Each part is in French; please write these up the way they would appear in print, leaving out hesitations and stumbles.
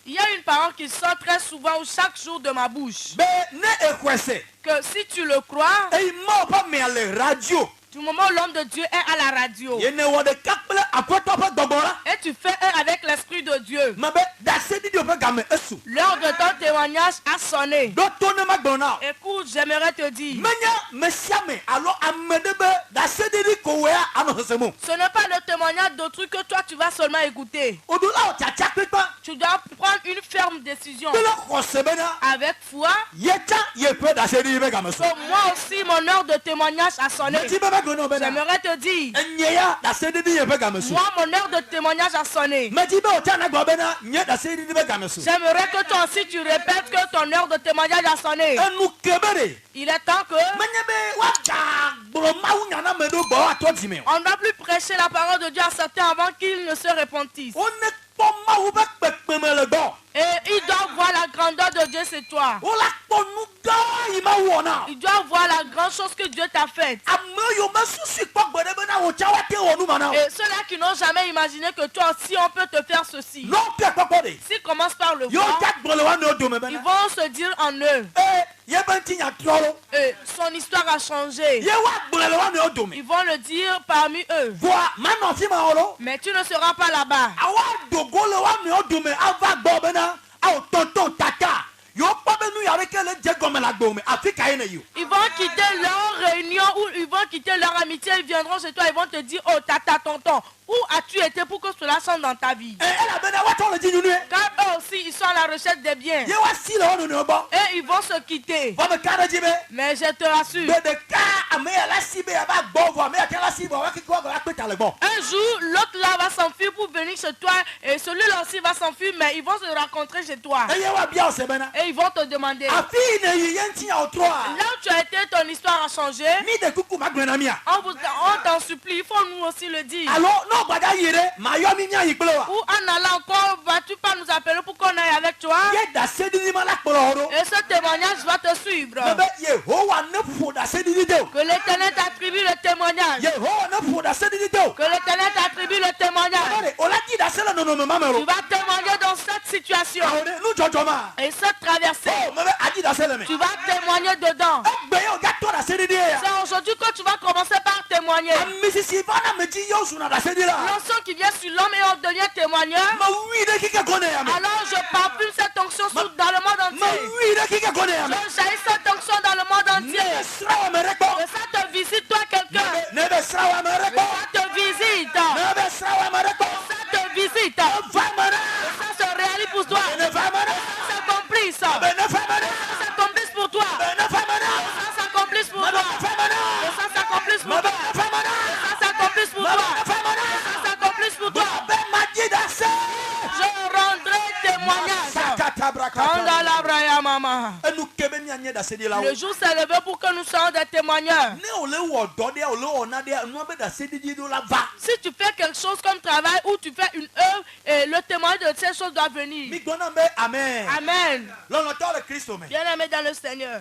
Il y a une parole qui sort très souvent ou chaque jour de ma bouche. Que si tu le crois, du moment où l'homme de Dieu est à la radio, et tu fais un avec l'Esprit de Dieu, l'heure de ton témoignage a sonné. Écoute, j'aimerais te dire, ce n'est pas le témoignage d'autrui que toi tu vas seulement écouter. Tu dois prendre une ferme décision avec foi. Que moi aussi mon heure de témoignage a sonné. J'aimerais te dire, moi mon heure de témoignage a sonné. J'aimerais que toi aussi tu répètes que ton heure de témoignage a sonné. Il est temps que on ne doit plus prêcher la parole de Dieu à certains avant qu'ils ne se repentissent. Et ils doivent voir la grandeur de Dieu, c'est toi. Ils doivent voir la grande chose que Dieu t'a faite. Et ceux-là qui n'ont jamais imaginé que toi aussi on peut te faire ceci. S'ils commencent par le voir, ils vont se dire en eux, son histoire a changé. Ils vont le dire parmi eux. Mais tu ne seras pas là-bas. Ils vont quitter leur réunion ou ils vont quitter leur amitié, ils viendront chez toi, ils vont te dire, oh tata, tonton, où as-tu été pour que cela change dans ta vie? Car eux aussi, ils sont à la recherche des biens. Et ils vont se quitter. Mais je te rassure, un jour, l'autre là va s'enfuir pour venir chez toi et celui-là aussi va s'enfuir, mais ils vont se rencontrer chez toi. Et ils vont te demander, là où tu as été, ton histoire a changé. On t'en supplie, il faut nous aussi le dire. Ou en allant encore, vas-tu pas nous appeler pour qu'on aille avec toi? Et ce témoignage va te suivre. Que l'Éternel t'attribue le témoignage. Que l'Éternel t'attribue le témoignage. Tu vas témoigner dans cette situation. Et cette traversée, tu vas témoigner dedans. C'est aujourd'hui que tu vas commencer par témoigner. L'onction qui vient sur l'homme et on devient témoigneur. Alors je parfume cette onction dans le monde entier. Je jaillis cette onction dans le monde entier. Et ça te visite toi quelqu'un. Ça te visite. Ça te visite. Ça se réalise pour toi. Ça s'accomplisse. Ça s'accomplisse pour toi. Ça s'accomplisse pour toi. Ça s'accomplisse pour toi. Ça s'accomplisse pour toi. Ça s'accomplisse pour toi. Je rendrai témoignage. Le jour s'est levé pour que nous soyons des témoigneurs. Si tu fais quelque chose comme travail ou tu fais une œuvre, le témoignage de ces choses doit venir. Amen. Amen. Bien-aimés dans le Seigneur,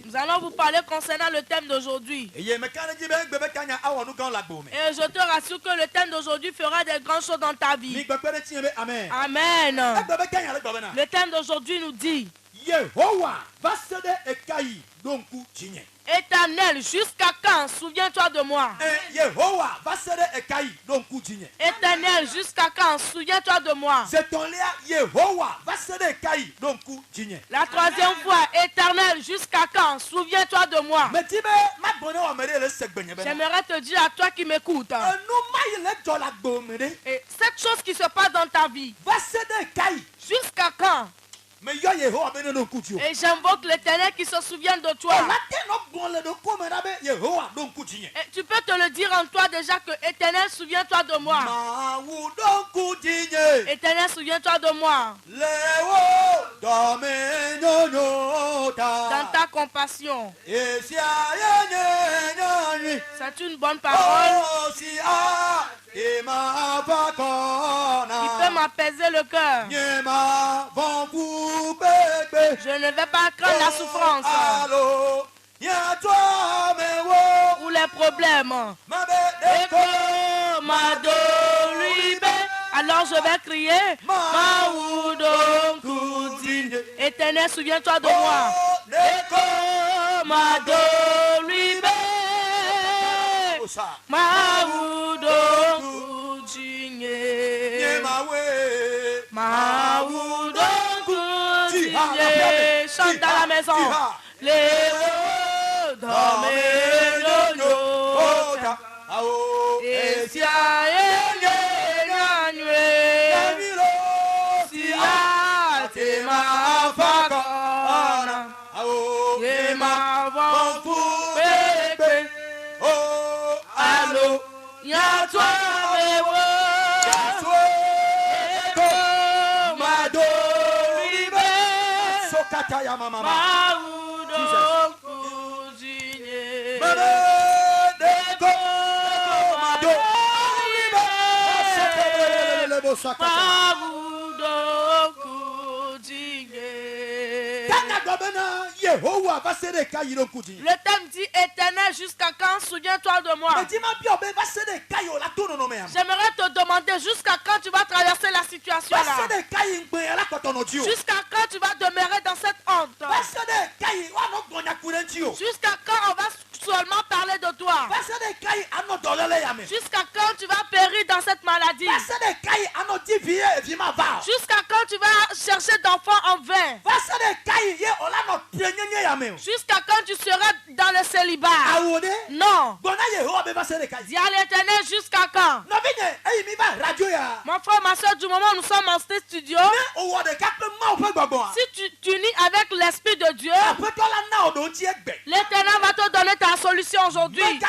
nous allons vous parler concernant le thème d'aujourd'hui. Et je te rassure que le thème d'aujourd'hui fera des grandes choses dans ta vie. Amen. Amen. Le thème d'aujourd'hui nous dit: Éternel, jusqu'à quand souviens-toi de moi? Éternel, jusqu'à quand souviens-toi de moi? La troisième fois, Éternel, jusqu'à quand souviens-toi de moi? J'aimerais te dire à toi qui m'écoutes, et cette chose qui se passe dans ta vie, jusqu'à quand? Et j'invoque l'Éternel qui se souvienne de toi. Et tu peux te le dire en toi déjà que Éternel, souviens-toi de moi. Éternel, souviens-toi de moi. Dans ta compassion. C'est une bonne parole. Il peut m'apaiser le cœur. Je ne vais pas craindre la souffrance ou les problèmes. Alors je vais crier, Maoudon Koudine. Éternel, souviens-toi de moi. Mado Libe. Maoudon Koudine. Maoudon Koudine. Chante dans la maison. Les mots dans mes nonos. Et si le thème dit éternel jusqu'à quand, souviens-toi de moi. J'aimerais te demander jusqu'à quand tu vas traverser la situation là. Jusqu'à quand tu vas demeurer dans cette honte. Jusqu'à quand on va seulement parler de toi. Jusqu'à quand tu vas périr dans cette maladie. Jusqu'à quand tu vas chercher d'enfants en vain. Jusqu'à quand tu seras dans le célibat. Non. Dis à l'Éternel jusqu'à quand. Mon frère, ma soeur, du moment où nous sommes en ce studio, si tu t'unis avec l'Esprit de Dieu, l'Éternel va te donner ta solution aujourd'hui.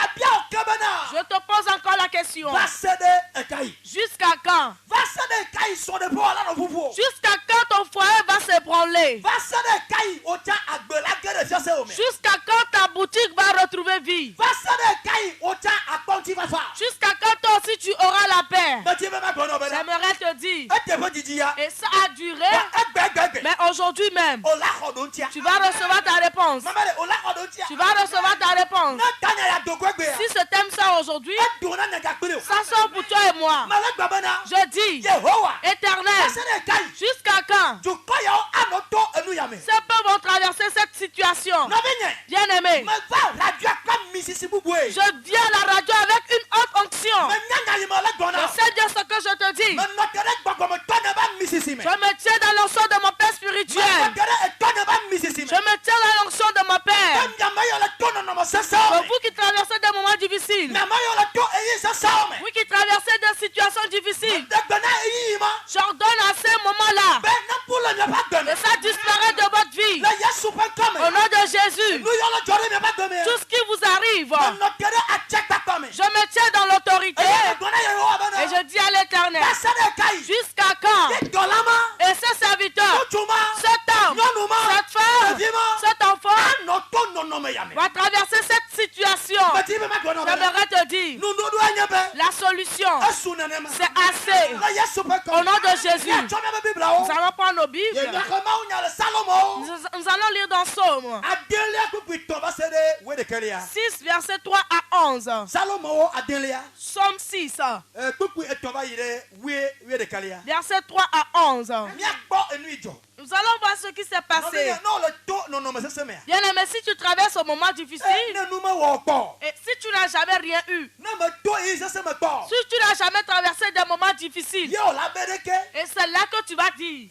Je te pose encore la question. Jusqu'à quand? Jusqu'à quand ton foyer va s'ébranler? Jusqu'à quand ta boutique va retrouver vie? Jusqu'à quand toi aussi tu auras la paix? J'aimerais te dire, et ça a duré, mais aujourd'hui même, tu vas recevoir ta réponse. Tu vas recevoir ta réponse. Si ce thème ça aujourd'hui, ça sort pour toi et moi. Je dis, Éternel, jusqu'à quand ces peuples vont traverser cette situation? Bien aimé, je viens à la radio avec une haute onction. Je sais bien ce que je te dis. Je me tiens dans l'onction de mon Père spirituel. Je me tiens dans l'onction de mon Père. Pour vous qui traversez des moments difficiles, vous qui traversez des situations difficiles, j'ordonne à ces moments-là que ça disparaît de votre vie. Au nom de Jésus, tout ce qui vous arrive, je me tiens dans l'autorité et je dis à l'Éternel, jusqu'à quand? Et ce serviteur, cet homme, cette femme, cet enfant va traverser cette situation. J'aimerais te dire, la solution, c'est assez. Au nom de Jésus, nous allons prendre nos Bibles. Nous allons lire dans Psaume 6, verset 3 à 11. Psaume 6, verset 3 à 11. Nous allons voir ce qui s'est passé. Bien aimé, si tu traverses un moment difficile, et si tu n'as jamais rien eu, si tu n'as jamais traversé des moments difficiles, et c'est là que tu vas dire,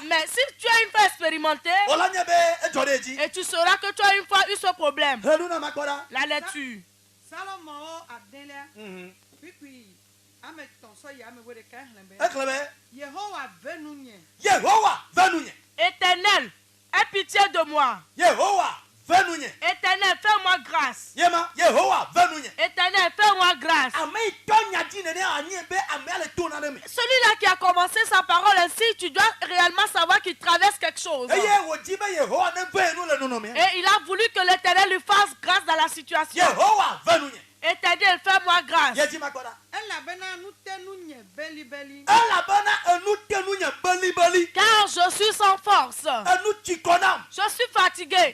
mais si tu as une fois expérimenté, et tu sauras que tu as une fois eu ce problème. La lecture. Éternel, aie pitié de moi. Éternel, fais-moi grâce. Éternel, fais-moi grâce. Celui-là qui a commencé sa parole ainsi, tu dois réellement savoir qu'il traverse quelque chose. Et il a voulu que l'Éternel lui fasse grâce dans la situation. Éternel, fais-moi grâce. Car je suis sans force. Je suis fatigué. Et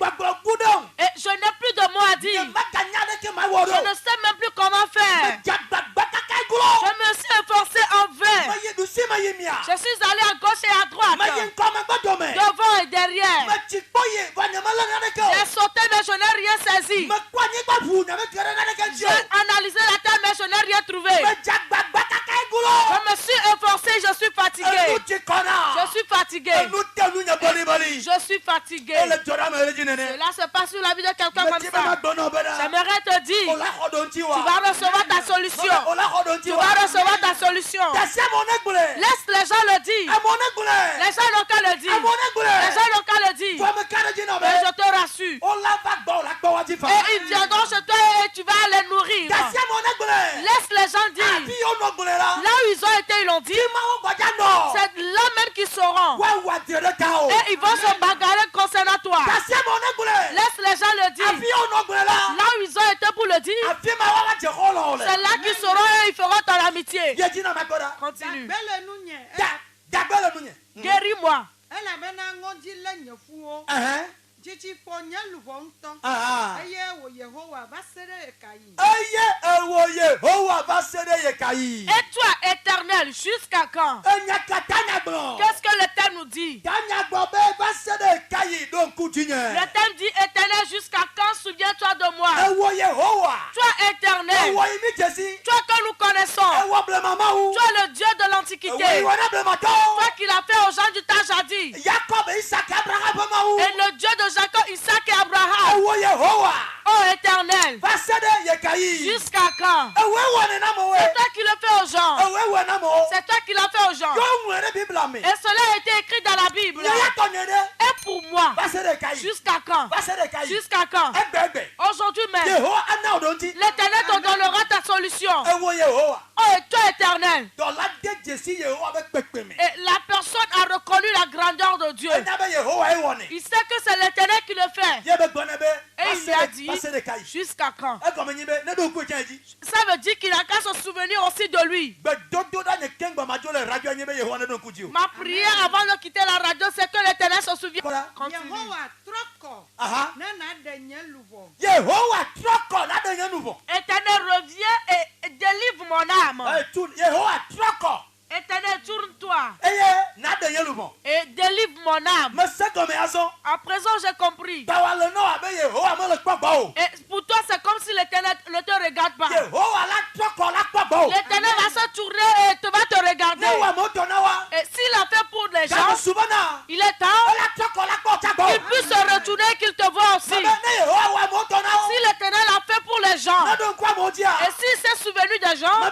je n'ai plus de mots à dire. Je ne sais même plus comment faire. Je me suis efforcé en vain. Je suis fatigué. Je suis fatigué. Cela se passe sur la vie de quelqu'un comme ça. J'aimerais te dire, tu vas recevoir ta solution. Tu vas recevoir ta solution. Laisse les gens le dire. Les gens n'ont qu'à le dire. Les gens n'ont qu'à le dire. Mais je te rassure. Et ils viendront chez toi et tu vas les nourrir. Laisse les gens dire. Là où ils ont été, ils l'ont dit. C'est là même qu'ils sauront. Et ils vont se bagarrer concernant toi. Laisse les gens le dire. Là où ils ont été pour le dire. C'est là qu'ils sauront et ils feront ton amitié. Continue. Guéris-moi. Et toi, éternel, jusqu'à quand? Qu'est-ce que l'Éternel nous dit? L'Éternel dit, éternel, jusqu'à quand souviens-toi de moi? Toi, éternel, toi que nous connaissons, toi le Dieu de l'Antiquité, toi qui l'as fait aux gens du temps jadis, et le Dieu de Jacob, Isaac et Abraham. Oh éternel, jusqu'à quand? C'est toi qui le fais aux gens. C'est toi qui l'as fait aux gens. Et cela a été écrit dans la Bible. Et pour moi, jusqu'à quand? Jusqu'à quand? Aujourd'hui même, l'Éternel te donnera ta solution. Oh et toi éternel. Et la personne a reconnu la grandeur de Dieu. Il sait que c'est l'Éternel qui le fait. Et il lui a dit, jusqu'à quand? Ça veut dire qu'il n'a qu'à se souvenir aussi de lui. Ma prière avant de quitter la radio, c'est que l'Éternel se souvienne. Éternel, reviens et délivre mon âme. Éternel, tourne-toi et délivre mon âme. À présent, j'ai compris. Et pour toi, c'est comme si l'Éternel ne te regarde pas. L'Éternel va se tourner et va te regarder. Et s'il a fait pour les gens, il est temps qu'il puisse se retourner et qu'il te voit aussi. Si l'Éternel a fait pour les gens, et s'il s'est souvenu des gens, il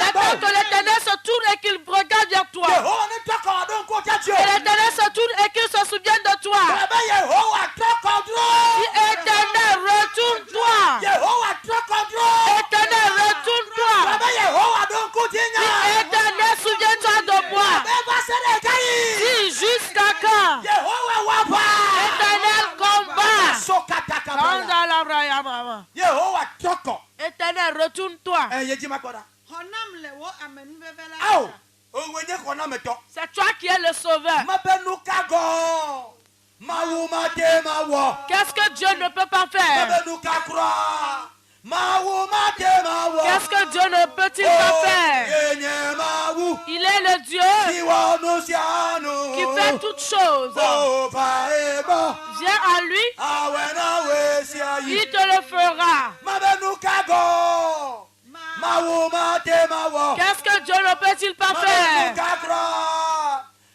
est temps que l'Éternel se tourne et qu'il regarde vers toi. Et l'Éternel se tourne et qu'il se souvienne de toi. Éternel, retourne-toi. Éternel, retourne-toi. Éternel, souviens-toi de moi. Dis jusqu'à quand? Éternel, combat. Éternel, retourne-toi. C'est toi qui es le sauveur. Qu'est-ce que Dieu ne peut pas faire? Qu'est-ce que Dieu ne peut-il pas faire? Il est le Dieu qui fait toutes choses. Viens à lui, il te le fera. Qu'est-ce que Dieu ne peut-il pas faire?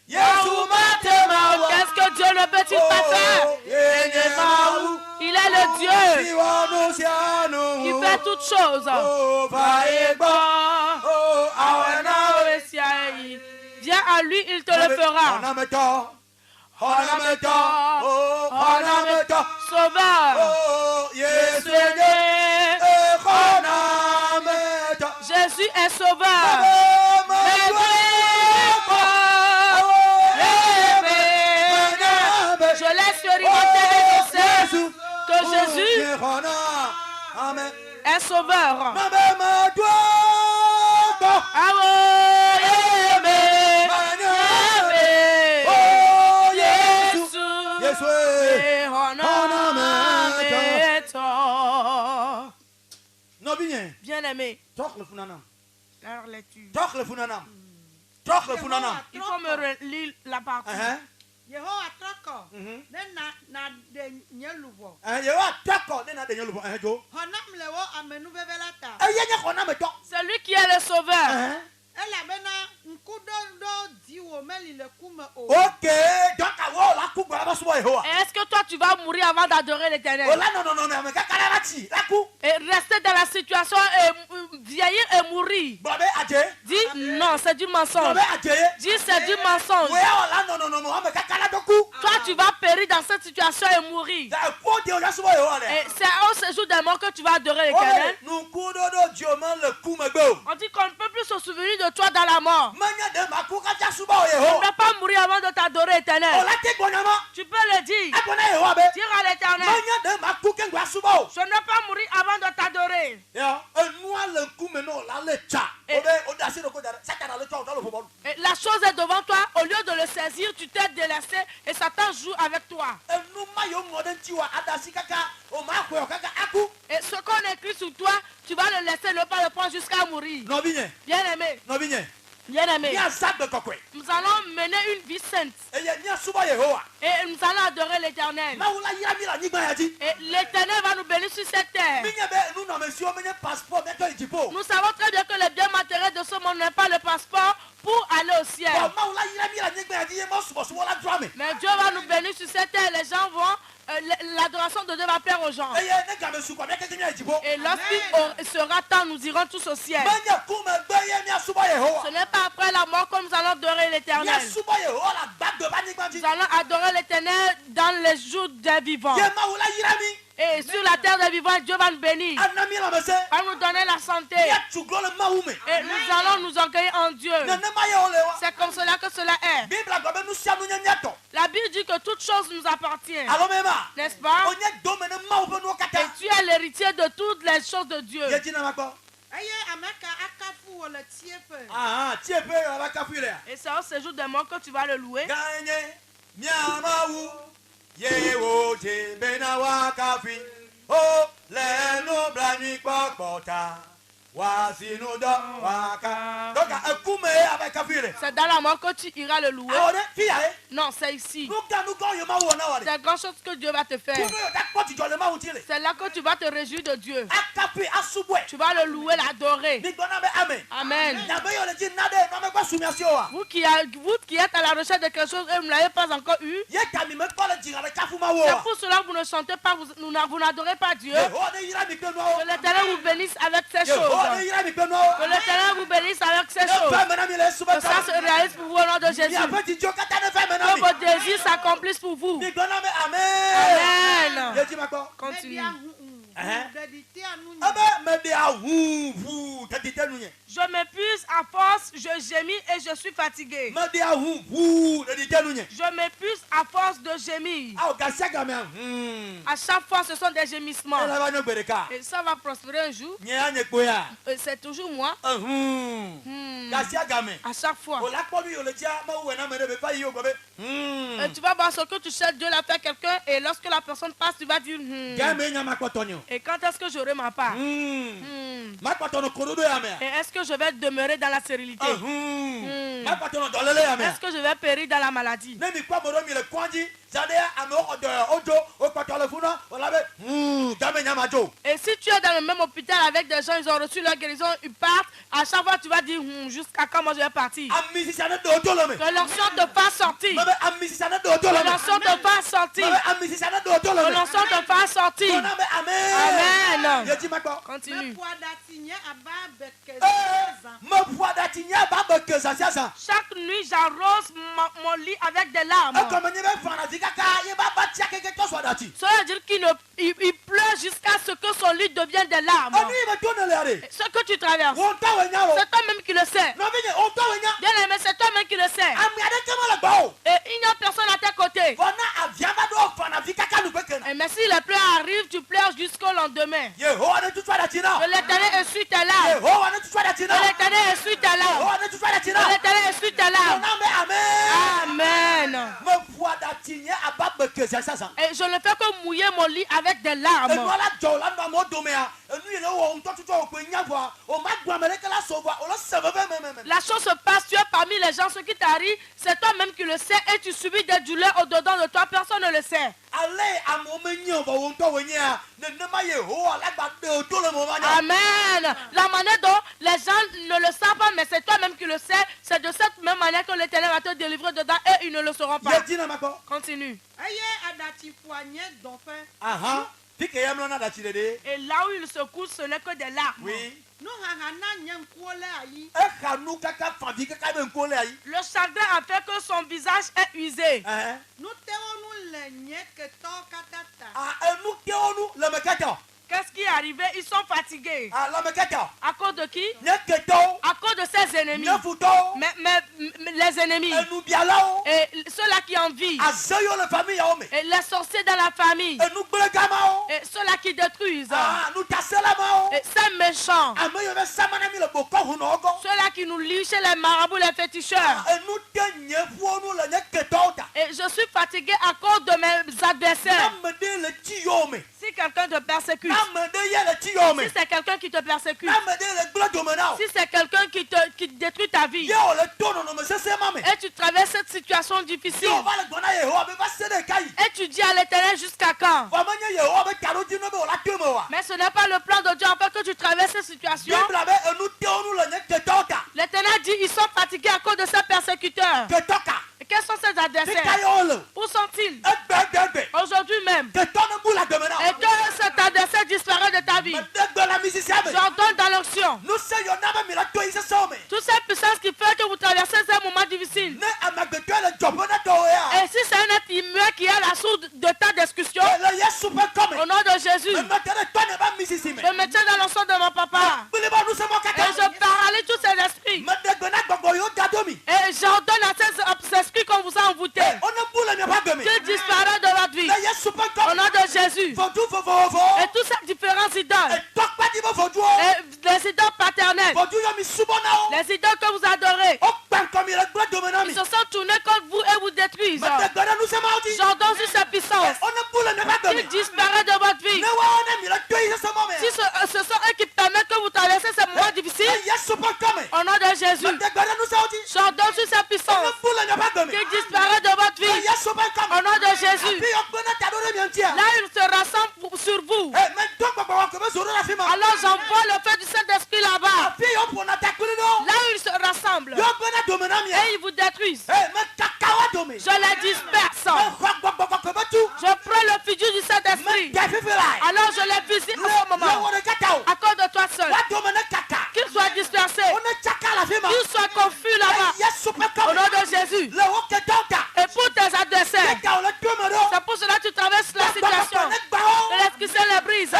Qu'est-ce que Dieu ne peut-il pas faire? Il est le Dieu qui fait toutes choses. Viens à lui, il te le fera. Sauveur, Jésus est sauveur. Je laisse expérimenter que Jésus est sauveur. Bien-aimé, leur lecture. Il faut me relire la partie. C'est lui qui est le sauveur. avant d'adorer l'Éternel. Et rester dans la situation et vieillir et mourir. Dis non, c'est du mensonge. Dis c'est du mensonge. Toi, tu vas périr dans cette situation et mourir. Et c'est au séjour des morts que tu vas adorer l'Éternel. On dit qu'on ne peut plus se souvenir de toi dans la mort. Tu ne peux pas mourir avant de t'adorer l'Éternel. Tu peux le dire. Dire à l'Éternel. Je ne peux pas mourir avant de t'adorer. Et la chose est devant toi. Au lieu de le saisir, tu t'es délaissé et Satan joue avec toi. Et ce qu'on écrit sur toi, tu vas le laisser, ne pas le prendre jusqu'à mourir. Bien aimé. Bien aimé. Nous allons mener une vie sainte. Et nous allons adorer l'Éternel. Et l'Éternel va nous bénir sur cette terre. Nous savons très bien que les biens matériels de ce monde n'est pas le passeport pour aller au ciel. Mais Dieu va nous bénir sur cette terre. Les gens vont... l'adoration de Dieu va plaire aux gens. Et lorsqu'il sera temps, nous irons tous au ciel. Ce n'est pas après la mort que nous allons adorer l'Éternel. Nous allons adorer l'Éternel dans les jours des vivants. Et sur la terre des vivants, Dieu va nous bénir. Va nous donner la santé. Et nous allons nous orgueillir en Dieu. C'est comme cela que cela est. La Bible dit que toute chose nous appartient. N'est-ce pas? Et tu es l'héritier de toutes les choses de Dieu. Et c'est au séjour des morts que tu vas le louer. C'est dans la mort que tu iras le louer. Non, c'est ici. C'est la grande chose que Dieu va te faire. C'est là que tu vas te réjouir de Dieu. Tu vas le louer, l'adorer. Amen. Vous qui êtes à la recherche de quelque chose et vous ne l'avez pas encore eu, c'est pour cela que vous ne chantez pas, vous n'adorez pas Dieu. Que l'Éternel vous bénisse avec ces choses. Que l'Éternel vous bénisse avec ces choses. Que ça se réalise pour vous au nom de Jésus. Que vos désirs s'accomplissent pour vous. Amen. Continue. Je m'épuise à force, je gémis et je suis fatigué. Je m'épuise à force de gémir. À chaque fois, ce sont des gémissements. Et ça va prospérer un jour. C'est toujours moi. À chaque fois. Et tu vas voir ce que tu cherches, Dieu l'a fait à quelqu'un. Et lorsque la personne passe, tu vas dire et quand est-ce que j'aurai ma part? Et est-ce que je vais demeurer dans la stérilité? Est-ce que je vais périr dans la maladie? Et si tu es dans le même hôpital avec des gens, ils ont reçu leur guérison, ils partent, à chaque fois tu vas dire jusqu'à quand moi je vais partir. Que l'onction te fasse sortir. Que l'onction te fasse sortir. Que l'onction te fasse sortir. Amen. Continue. Chaque nuit j'arrose mon lit avec des larmes. Ça veut dire qu'il pleure jusqu'à ce que son lit devienne des larmes. Ce que tu traverses, c'est toi-même qui le sais. Bien aimé, c'est toi-même qui le sais. Et il n'y a personne à tes côtés. Mais si les pleurs arrivent, tu pleures jusqu'au lendemain. Que l'Éternel essuie tes larmes. Que l'Éternel essuie tes larmes. Que l'Éternel essuie tes larmes. Amen. Et je ne fais que mouiller mon lit avec des larmes. La chose se passe, tu es parmi les gens, ce qui t'arrive, c'est toi-même qui le sais et tu subis des douleurs au-dedans de toi, personne ne le sait. Amen. La manière dont les gens ne le savent pas, mais c'est toi-même qui le sais, c'est de cette même manière que l'Éternel va te délivrer dedans et ils ne le sauront pas. Continue. Et là où il se couche, ce n'est que des larmes. Oui. Le chagrin a fait que son visage est usé. Qu'est-ce qui est arrivé? Ils sont fatigués. À cause de qui? À cause de ses ennemis. Mais les ennemis. Et ceux-là qui envient. Et les sorciers dans la famille. Et ceux-là qui détruisent. Et ces méchants. Ceux-là qui nous lient chez les marabouts, les féticheurs. Et je suis fatigué à cause de mes adversaires. Si quelqu'un te persécute, si c'est quelqu'un qui te persécute, si c'est quelqu'un qui détruit ta vie, et tu traverses cette situation difficile, et tu dis à l'Éternel jusqu'à quand? Mais ce n'est pas le plan de Dieu afin que tu traverses cette situation. L'Éternel dit ils sont fatigués à cause de ces persécuteurs. Et quels sont ces adversaires? Où sont-ils? Aujourd'hui même. Et que cet adversaire disparaît de ta vie. J'ordonne dans l'action. Toutes ces puissances qui font que vous traversez ces moments difficiles. Et si c'est un être immuable qui est la source de ta discussion, au nom de Jésus, je me tiens dans le sang de mon papa. Et je paralyse tous ces esprits. Et j'ordonne à ces esprits qu'on vous a envoûtés qu'ils disparaissent de votre vie. Au nom de Jésus. Et tous ces différents idoles. Et les idoles paternelles. Les idoles que vous adorez. Ils se sont tournés contre vous et vous détruisent. J'ordonne sur ces puissances. Qu'ils disparaissent de votre vie. Si ce sont eux qui permettent que vous traversez ces moments difficiles, au nom de Jésus, j'ordonne sur ces puissances qu'ils disparaissent de votre vie. Au nom de Jésus. Là, ils se rassemblent sur vous. Alors j'envoie le feu du Saint-Esprit là-bas. Là où ils se rassemblent. Et ils vous détruisent. Je les disperse. Je prends le fusil du Saint-Esprit. Alors je les fusille à ce moment. À cause de toi seul. Qu'ils soient dispersés. Qu'ils soient confus là-bas. Au nom de Jésus. Et pour tes adversaires. C'est pour cela que tu traverses la situation. L'esquisser les brise.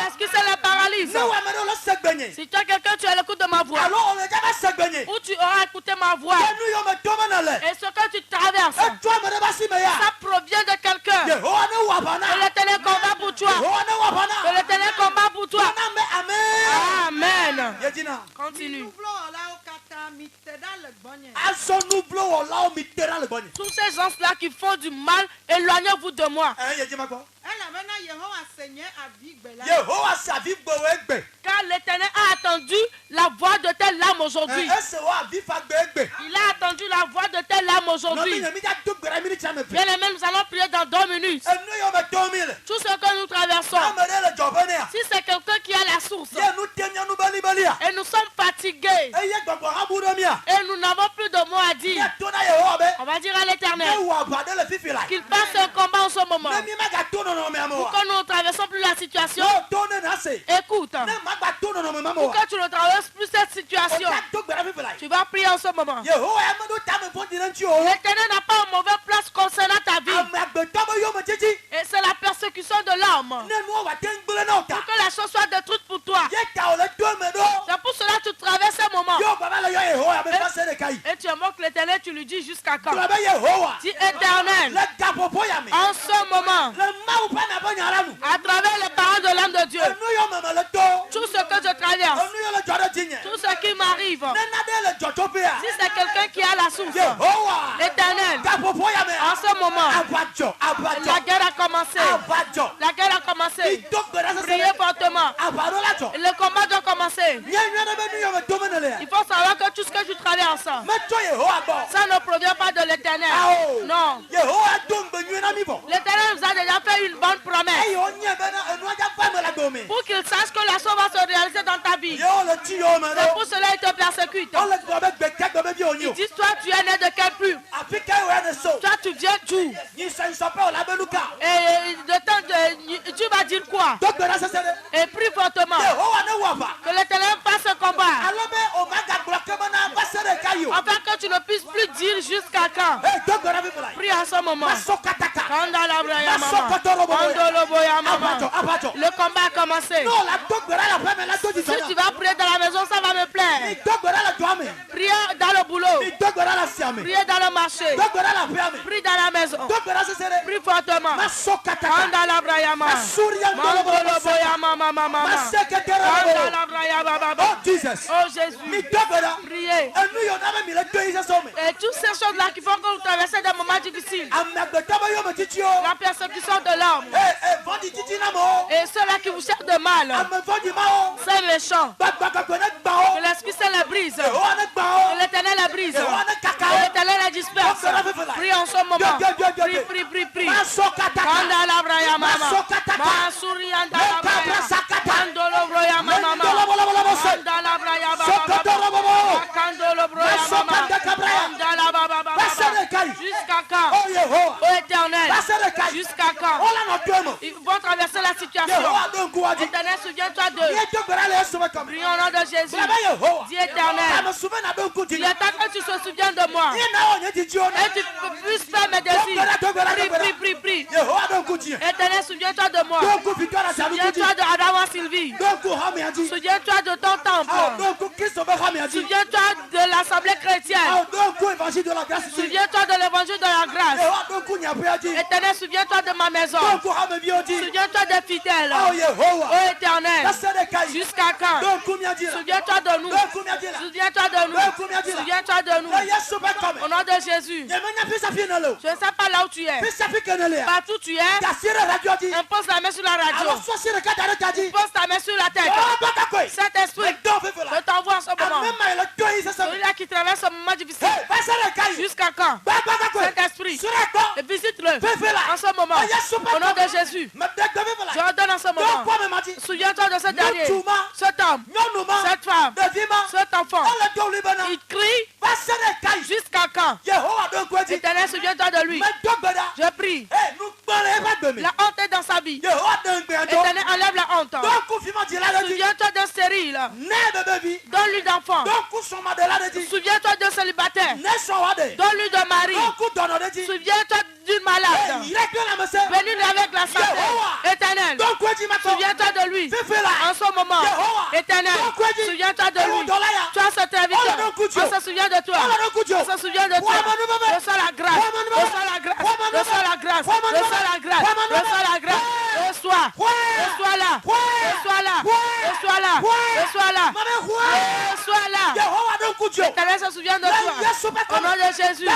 L'esquisser les paralyse. Si tu as quelqu'un, tu as l'écoute de ma voix. Ou tu auras écouté ma voix. Et ce que tu traverses, ça provient de quelqu'un. Que l'Éternel combat pour toi. Que l'Éternel combat pour toi. Amen. Continue. Tous ces gens-là qui font du mal, éloignez-vous de moi. Car l'Éternel a attendu la voix de telle âme aujourd'hui. Il a attendu la voix de telle âme aujourd'hui. Bien aimé, nous allons prier dans 2 minutes. Tout ce que nous traversons, si c'est quelqu'un qui a la source, et nous sommes fatigués, et nous n'avons plus de mots à dire, on va dire à l'Éternel qu'il passe un combat en ce moment. Pour que nous ne traversons plus la situation, écoute, pour que tu ne traverses plus cette situation, tu vas prier en ce moment. L'Éternel n'a pas une mauvaise place concernant ta vie. Et c'est la persécution de l'homme. Pour que la chose soit détruite pour toi. C'est pour cela que tu traverses un moment. Et tu invoques l'Éternel, tu lui dis jusqu'à quand? Dis Éternel, en ce moment, à travers les paroles de l'âme de Dieu, tout ce que je traverse, tout ce qui m'arrive, si c'est quelqu'un qui a la source, l'Éternel, en ce moment, la guerre a commencé. La guerre a commencé. Priez fortement. Le combat doit commencer. Il faut savoir que tout ce que tu traverses, ça ne provient pas de l'Éternel. Non. L'Éternel nous a déjà fait une bonne promesse. Pour qu'il sache que la chose va se réaliser dans ta vie. C'est pour cela qu'ils te persécutent. Ils disent, toi, tu es né de quel pub? Toi, tu viens d'où? Et tu vas dire quoi? Et prie fortement. Que l'Éternel fasse ce combat. Afin que tu ne puisses plus dire jusqu'à quand. Prie en ce moment. Le combat a commencé. Si tu vas prier dans la maison, ça va me plaire. Priez dans le boulot. Priez dans le marché. Prie dans la maison. Prie fortement. Oh Jesus. Oh Jésus. Priez. Et toutes ces choses-là qui font que vous traversez des moments difficiles. La persécution de l'homme. Et ceux-là qui vous cherchent de mal. C'est méchant. Que l'Esprit Saint les brise. Que l'Éternel les brise. Que l'Éternel les disperse. Prie en ce moment. Prie. Jusqu'à quand? Oh Éternel. Jusqu'à quand? Ils vont traverser la situation. Éternel, souviens-toi d'eux. Prions au nom de Jésus. Dis Éternel. Il est temps que tu te souviennes de moi. Et tu puisses faire mes désirs. Prie. Éternel, souviens-toi de moi. Souviens-toi de Adama Sylvie. Souviens-toi de ton temple. Souviens-toi de l'assemblée chrétienne. Souviens-toi de l'évangile de la grâce. Éternel, souviens-toi de ma maison. Souviens-toi des fidèles. Oh Éternel, jusqu'à quand? Souviens-toi de nous. Souviens-toi de nous. Souviens-toi de nous. Au nom de Jésus. Je ne sais pas là où tu es. Partout tu es. Impose la main sur la radio. Pose ta main sur la tête. Saint-Esprit, je t'envoie en ce moment. Celui-là qui traverse un moment difficile. Jusqu'à quand? Saint-Esprit, visite-le en ce moment. Au nom de Jésus. Je ordonne en ce moment. Souviens-toi de ce dernier. Cet homme, cette femme, cet enfant. Il crie. Jusqu'à quand? Éternel, souviens-toi de lui. Je prie. La honte est dans sa vie. Éternel, enlève la honte. Souviens-toi d'un stérile. Donne-lui d'enfant. Souviens-toi d'un célibataire. Donne-lui de mari. Souviens-toi d'une malade. Venue avec la santé. Éternel, souviens-toi de lui. En ce moment. Éternel, souviens-toi de lui. Toi, ce serviteur. On se souvient de toi. On se souvient de toi. Reçois la grâce. Reçois la grâce. Reçois la grâce. Reçois la grâce. Reçois la grâce. Reçois. Reçois là. Reçois là. Reçois là. Reçois là. Reçois là. Éternel se souvient de toi. Au nom de Jésus.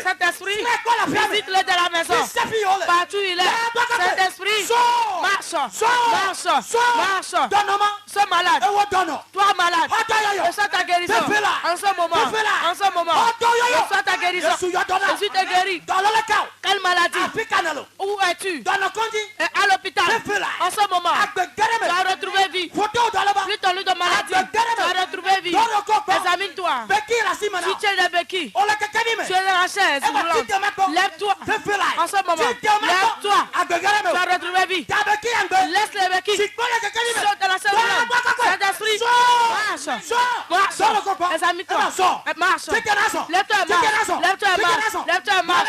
Saint-Esprit, visite-le de la maison. Partout il est. Saint-Esprit, marche. Marche. Marche. Ce malade. Toi malade. Reçois ta guérison. En ce moment. En ce moment. Reçois ta guérison. Je suis te guéri. Quelle maladie? Où es-tu? À l'hôpital. En ce moment. Tu as retrouvé vie. Plus ton lit de maladie. Tu as retrouvé vie. Examine-toi. Tu tiens des béquilles. Tu es dans la chaise. Lève-toi. En ce moment. Lève-toi. Tu as retrouvé vie. Laisse les béquilles. Saute dans la chaise. Saint-Esprit. Marche. Marche. Examine-toi. Marche. Lève-toi et marche. Lève-toi et marche. Lève-toi et marche.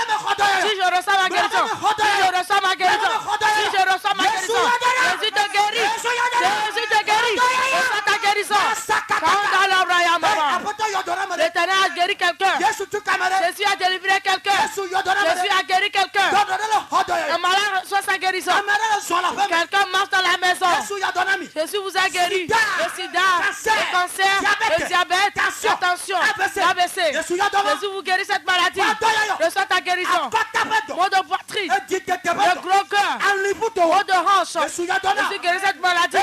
Si je reçois ma guérison. Si je reçois ma guérison. Si je reçois ma guérison. Jésus te guérit. Jésus te guérit. Reçois ta guérison. L'Éternel a guéri quelqu'un. Jésus a délivré quelqu'un. Jésus a guéri quelqu'un. Un malade reçoit sa guérison. Quelqu'un marche dans la maison. Jésus vous a guéri. Le sida, le cancer, le diabète, la tension, l'AVC. Jésus vous guérit cette maladie. Reçois ta guérison. Mot de poitrine, le gros cœur, mot de hanche. Jésus guérit cette maladie.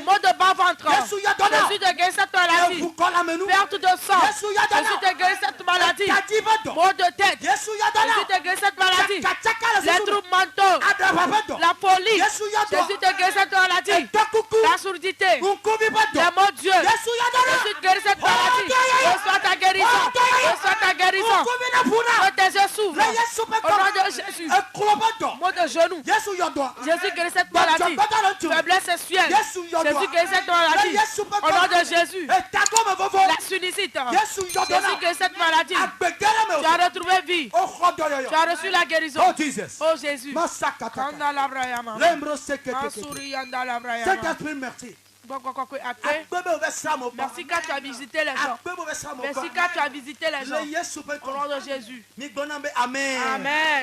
Mot de bas-ventre. Jésus te guérit cette maladie. Perte de sang. Jésus te guérit cette maladie. Mot de tête. Jésus te guérit cette maladie. Les troubles mentaux. La folie. Jésus te guérit cette maladie. La surdité. Les mots de Dieu. Jésus guérit cette maladie. Faiblesse sexuelle. Jésus guérit cette maladie. Au nom de Jésus. La sinusite. Jésus guérit cette maladie. Tu as retrouvé vie. Tu as reçu la guérison. Oh Jésus. Saint-Esprit, merci. Merci quand tu as visité les gens. Merci quand tu as visité les gens. Au nom de Jésus. Amen. Amen.